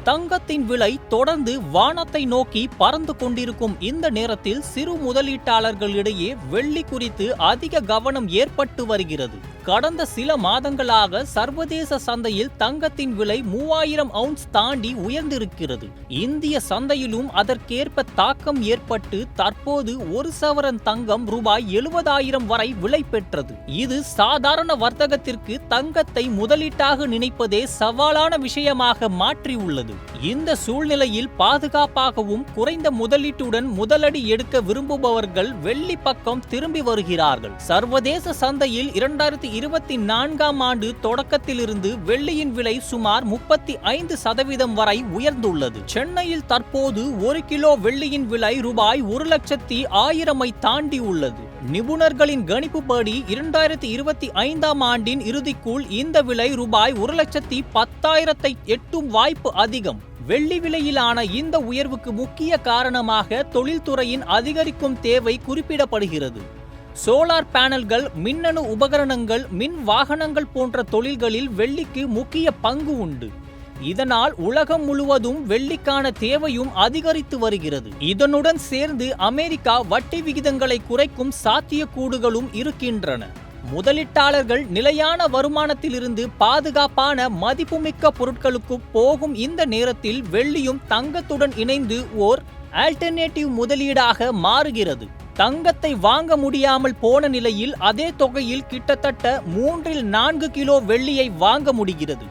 தங்கத்தின் விலை தொடர்ந்து வானத்தை நோக்கி பறந்து கொண்டிருக்கும் இந்த நேரத்தில் சிறு முதலீட்டாளர்களிடையே வெள்ளி குறித்து அதிக கவனம் ஏற்பட்டு வருகிறது. கடந்த சில மாதங்களாக சர்வதேச சந்தையில் தங்கத்தின் விலை 3000 அவுன்ஸ் தாண்டி உயர்ந்திருக்கிறது. இந்திய சந்தையிலும் அதற்கேற்ப தாக்கம் ஏற்பட்டு தற்போது ஒரு சவரன் தங்கம் ரூபாய் 70,000 வரை விலை பெற்றது. இது சாதாரண வர்த்தகத்திற்கு தங்கத்தை முதலீட்டாக நினைப்பதே சவாலான விஷயமாக மாற்றியுள்ளது. இந்த சூழ்நிலையில் பாதுகாப்பாகவும் குறைந்த முதலீட்டுடன் முதலடி எடுக்க விரும்புபவர்கள் வெள்ளி பக்கம் திரும்பி வருகிறார்கள். சர்வதேச சந்தையில் 2024ஆம் ஆண்டு தொடக்கத்திலிருந்து வெள்ளியின் விலை சுமார் 35% வரை உயர்ந்துள்ளது. சென்னையில் தற்போது 1 கிலோ வெள்ளியின் விலை ரூபாய் 1,10,000 தாண்டி உள்ளது. நிபுணர்களின் கணிப்புப்படி 2025ஆம் ஆண்டின் இறுதிக்குள் இந்த விலை ரூபாய் 1,10,000 எட்டும் வாய்ப்பு அதிகம். வெள்ளி விலையிலான இந்த உயர்வுக்கு முக்கிய காரணமாக தொழில்துறையின் அதிகரிக்கும் தேவை குறிப்பிடப்படுகிறது. சோலார் பேனல்கள், மின்னணு உபகரணங்கள், மின் வாகனங்கள் போன்ற தொழில்களில் வெள்ளிக்கு முக்கிய பங்கு உண்டு. இதனால் உலகம் முழுவதும் வெள்ளிக்கான தேவையும் அதிகரித்து வருகிறது. இதனுடன் சேர்ந்து அமெரிக்கா வட்டி விகிதங்களை குறைக்கும் சாத்தியக்கூறுகளும் இருக்கின்றன. முதலீட்டாளர்கள் நிலையான வருமானத்திலிருந்து பாதுகாப்பான மதிப்புமிக்க பொருட்களுக்கு போகும் இந்த நேரத்தில் வெள்ளியும் தங்கத்துடன் இணைந்து ஓர் ஆல்டர்னேட்டிவ் முதலீடாக மாறுகிறது. தங்கத்தை வாங்க முடியாமல் போன நிலையில் அதே தொகையில் கிட்டத்தட்ட 3-4 கிலோ வெள்ளியை வாங்க முடிகிறது.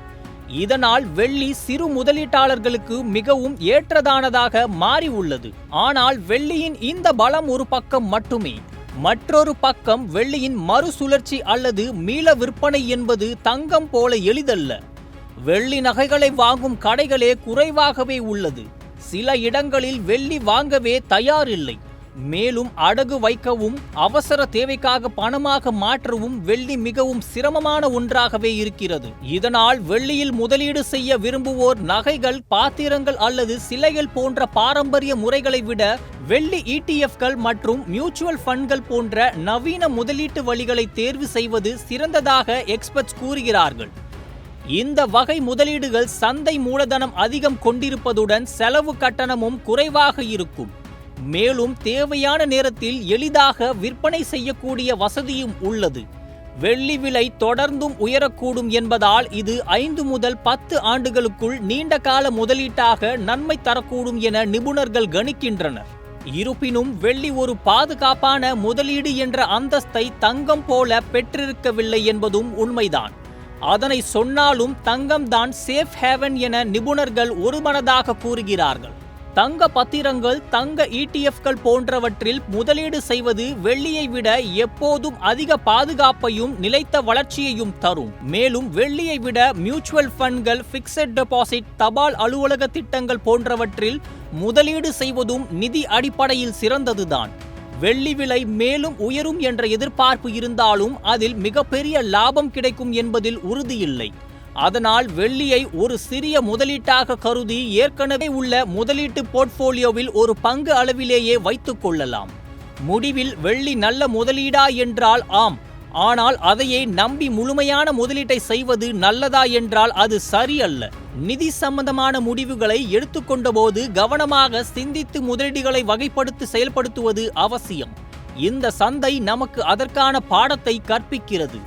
இதனால் வெள்ளி சிறு முதலீட்டாளர்களுக்கு மிகவும் ஏற்றதானதாக மாறி உள்ளது. ஆனால் வெள்ளியின் இந்த பலம் ஒரு பக்கம் மட்டுமே. மற்றொரு பக்கம் வெள்ளியின் மறுசுழற்சி அல்லது மீள விற்பனை என்பது தங்கம் போல எளிதல்ல. வெள்ளி நகைகளை வாங்கும் கடைகளே குறைவாகவே உள்ளது. சில இடங்களில் வெள்ளி வாங்கவே தயாரில்லை. மேலும் அடகு வைக்கவும் அவசர தேவைக்காக பணமாக மாற்றவும் வெள்ளி மிகவும் சிரமமான ஒன்றாகவே இருக்கிறது. இதனால் வெள்ளியில் முதலீடு செய்ய விரும்புவோர் நகைகள், பாத்திரங்கள் அல்லது சிலைகள் போன்ற பாரம்பரிய முறைகளை விட வெள்ளி ETFகள் மற்றும் மியூச்சுவல் ஃபண்ட்கள் போன்ற நவீன முதலீட்டு வழிகளை தேர்வு செய்வது சிறந்ததாக எக்ஸ்பர்ட்ஸ் கூறுகிறார்கள். இந்த வகை முதலீடுகள் சந்தை மூலதனம் அதிகம் கொண்டிருப்பதுடன் செலவு கட்டணமும் குறைவாக இருக்கும். மேலும் தேவையான நேரத்தில் எளிதாக விற்பனை செய்யக்கூடிய வசதியும் உள்ளது. வெள்ளி விலை தொடர்ந்தும் உயரக்கூடும் என்பதால் இது 5 முதல் 10 ஆண்டுகளுக்குள் நீண்ட கால முதலீட்டாக நன்மை தரக்கூடும் என நிபுணர்கள் கணிக்கின்றனர். இருப்பினும் வெள்ளி ஒரு பாதுகாப்பான முதலீடு என்ற அந்தஸ்தை தங்கம் போல பெற்றிருக்கவில்லை என்பதும் உண்மைதான். அதனை சொன்னாலும் தங்கம்தான் சேஃப் ஹேவன் என நிபுணர்கள் ஒருமனதாக கூறுகிறார்கள். தங்க பத்திரங்கள், தங்க ETFகள் போன்றவற்றில் முதலீடு செய்வது வெள்ளியை விட எப்போதும் அதிக பாதுகாப்பையும் நிலைத்த வளர்ச்சியையும் தரும். மேலும் வெள்ளியை விட மியூச்சுவல் ஃபண்ட்கள், பிக்ஸட் டெபாசிட், தபால் அலுவலக திட்டங்கள் போன்றவற்றில் முதலீடு செய்வதும் நிதி அடிப்படையில் சிறந்ததுதான். வெள்ளி விலை மேலும் உயரும் என்ற எதிர்பார்ப்பு இருந்தாலும் அதில் மிகப்பெரிய லாபம் கிடைக்கும் என்பதில் உறுதியில்லை. அதனால் வெள்ளியை ஒரு சிறிய முதலீட்டாக கருதி ஏற்கனவே உள்ள முதலீட்டு போர்ட்போலியோவில் ஒரு பங்கு அளவிலேயே வைத்துக் கொள்ளலாம். முடிவில் வெள்ளி நல்ல முதலீடா என்றால் ஆம். ஆனால் அதையே நம்பி முழுமையான முதலீட்டை செய்வது நல்லதா என்றால் அது சரியல்ல. நிதி சம்பந்தமான முடிவுகளை எடுத்துக்கொண்ட போது கவனமாக சிந்தித்து முதலீடுகளை வகைப்படுத்தி செயல்படுத்துவது அவசியம். இந்த சந்தை நமக்கு அதற்கான பாடத்தை கற்பிக்கிறது.